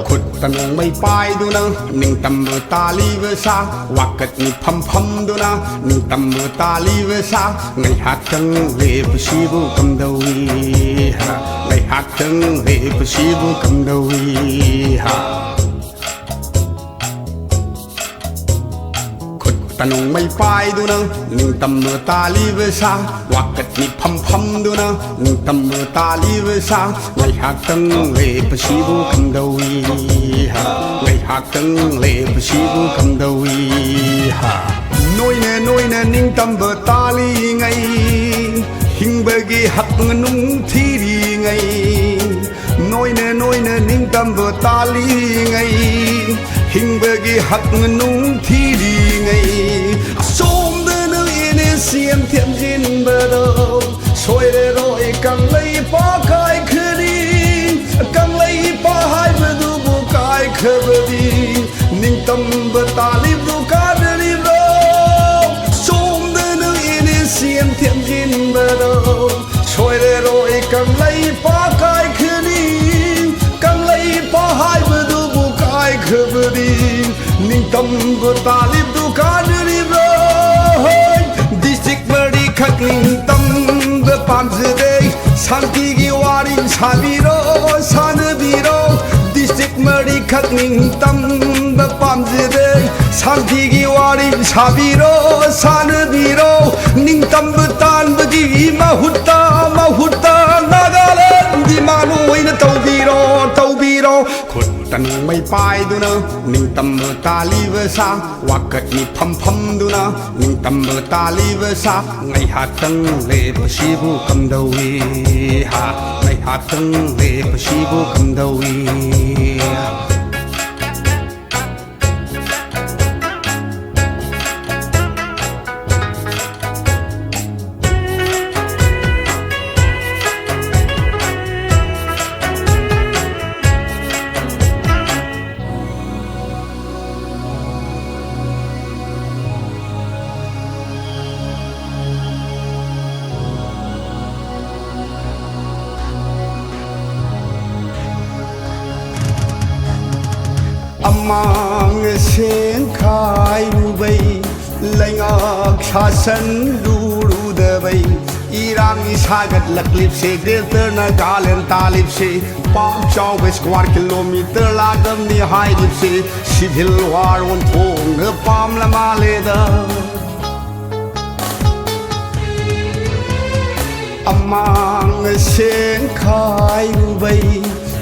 ขุดตะนงไม่ไปดูนะนิ่งตำมือตาลีเวซาวักกัดนี่พัมดูนะนิ่งตำมือตาลีเวซาไงหักจังเลปชีบุกำดวีฮะไงหักจังเลปชีบุกำดวีฮะตะนงไม่ไปดูนะนิ่งตำมือตาลีเวซาวักกัดนี่พัมดูนะนิ่งตำมือตาลีเวซาไงหักจังเลปชีบุกำดวีฮะไงหักจังเลปชีบุกำดวีฮะน้อยเน่นิ่งตำมือตาลีไงหิงเบกีหักเงินนุ่งที่ดีไงน้อยเน่นิ่งตำมือตาลีไงหิงเบกีหักเงินนุ่งที่ดีไงส้มเดินอินเสียมเทียมจินเบอร์ช่วยได้รอยกังเลยปากายคืดีกังเลยปาให้เบดูบุกายคือบดีนิ่งตำเบตาลิบุกาเดลิโรส้มเดินอินเสียมเทียมจินเบอร์ช่วยได้รอยกังเลยปากายคืดีกังเลยปาให้เบดูบุกายคือบดีนิ่งตำเบตาลิบุกาเดลิโรखक तम पांच दे शांति की वारी छाबीरो सान बीरो डिस्ट्रिक्ट मरी खक तम पांच दे शांति की वारी छाबीरो सान बीरो निंग तम तान बगी महुत्ता नागालैंड दिमानो इन तौबीरो खुद तनไม่ไปดูนะนิ่งตำมือตาลีเวซาวักกัดนี่พัมดูนะนิ่งตำมือตาลีเวซาไงหัดตังเลปชีบุกำดวีฮะไงหัดตังเลปชีบุกำดวีAmang sen khai nu bay lengak shasan luru de bay Iran ni sagat laklip se greater Nagaland talib se Pak chaw be square kilometer lagam ni high dip se civil war on thong pam la maleda Amang sen khai nu bay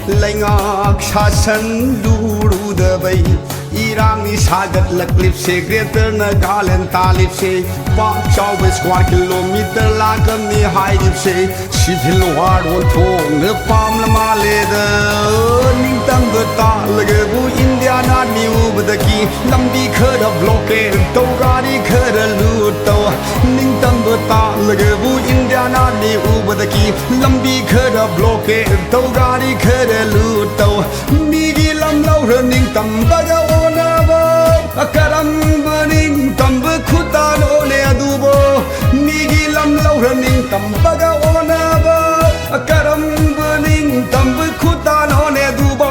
lengak shasan luru de bay Iran ni sagat laklip se greater Nagaland talib se Pak chaw be square kilometer lagam ni high dip se civil war on thong pam la maleda ning tang ta lage bu India na new badaki lambi khada blockade to gari khada lut to ning tang ta lage bu India na new badaki lambi khada blockade to gari khada lut to mi gi lam lau ning tam ba ga ona ba akaram ning tam ba khuta no le adubo mi gi lam lau ning tam ba ga ona ba akaram ning tam ba khuta no le adubo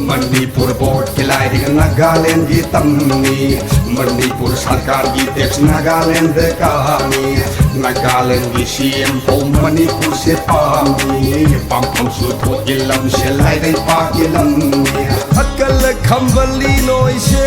Manipur board खिलाए नागालैंड की तमनी मणिपुर सरकार की टैक्स नागालैंड कहानी नागालैंड की सीएम को मणिपुर से पामी पम सुधो इलम से लाई दे पाकिलम अकल खंबली नोई से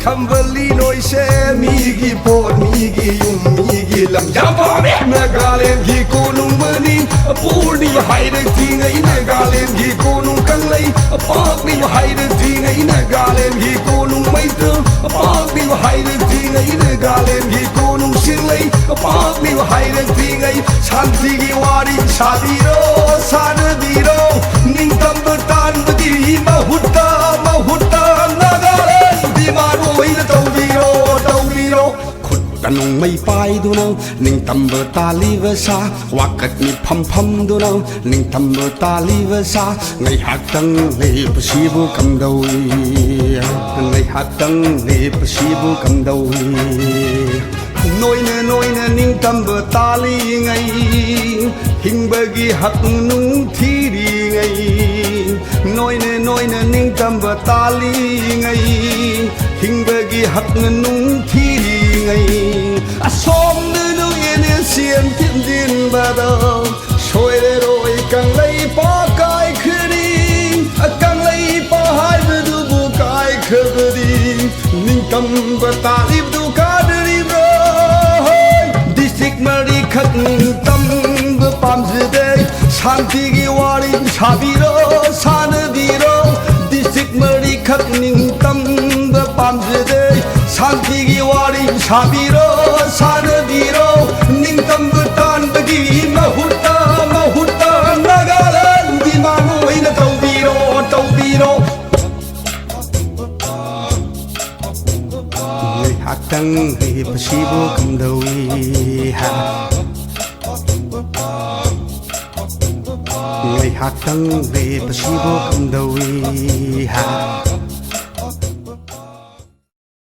खंबली नोई से मीगी पोर मीगी युम मीगी लम जापा नागालैंड की कोनुंग बनी पूर्णी हाइड थी गई नागालैंड की कोनुंग कंगलई पाकनी हाइड थी गई नागालैंड की कोनुंग मैत्र पाकनी हाइड थी गई नागालैंड की कोनुंग सिरलई पाकनी हाइड थी गई शांति की वारी शादीरो सानदीरो निंगतम तान बदी बहुता นุ่งไม่ไปดูเนานิ่งตำเบอตาลีเวซาว่ากัดมีพัมดูเนานิ่งตำเบอตาลีเวซาไงหักตังเลยปะชีบุกำดาวไงหักตังเลยปะชีบุกำดาวน้อยเนนิ่งตำเบอตาลีไงหิงเบกีหักนุ่งที่ดีไงน้อยเนนิ่งตำเบอตาลีไงหิงเบกีหักนุ่งที่ดีไงอาสมดูเย็นเสียงทิ้งดินบาดาช่วยได้โรยกังเลยปากายคือดีกังเลยปาหายไปดูบุกายคือดีนิ่งตำเบอตาลีดูกาดีบรดิสติกมารีขัดนิ่งตำเบอปามจะได้ชันติกิวาริชาบิโรสานบิโรดิสติกมารีขัดนิ่งตำเบอปามจะได้ชันติกิวาริชาบิโรสานบิโรนิ่งตำเบอตานบกีมาหุตานากาลันดิมาโนอินเตาบิโรหักตังให้ปะชีบุกำดาวีฮะไงหักตังให้ปะชีบุกำดาวีฮะ